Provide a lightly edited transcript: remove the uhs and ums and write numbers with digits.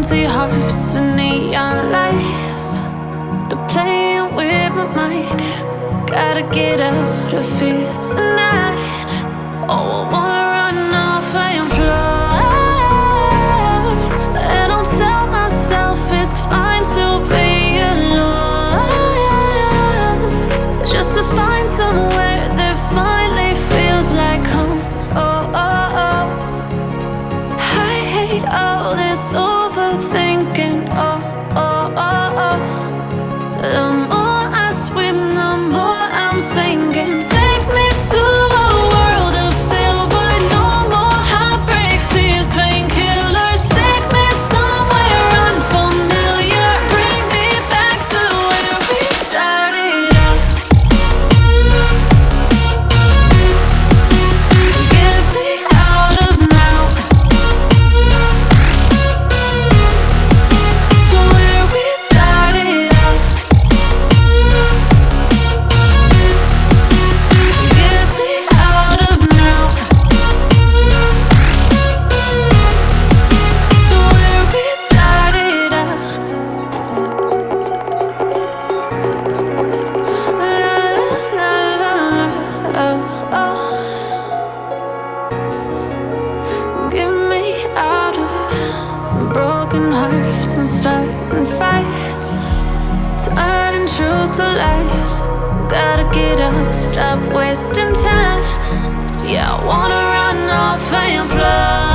empty hearts and neon lights. They're playing with my mind. Gotta get out of here tonight. Oh, I wanna run off and fly. And I'll tell myself it's fine to be alone, just to find somewhere that finally feels like home. Oh, oh, oh. I hate all this overthinking. Oh, oh, oh, oh. The more I swim, the more I'm sinking. Take me to a world of silver. No more heartbreaks, tears, painkillers. Take me somewhere unfamiliar. Bring me back to where we started out. Get me out of now, to where we started out. Get me out of now, to where we started out. La la la la, oh oh. Get me out of broken hearts and starting fights, turning truth to lies. Gotta get up, stop wasting time. Yeah, I wanna run off and fly.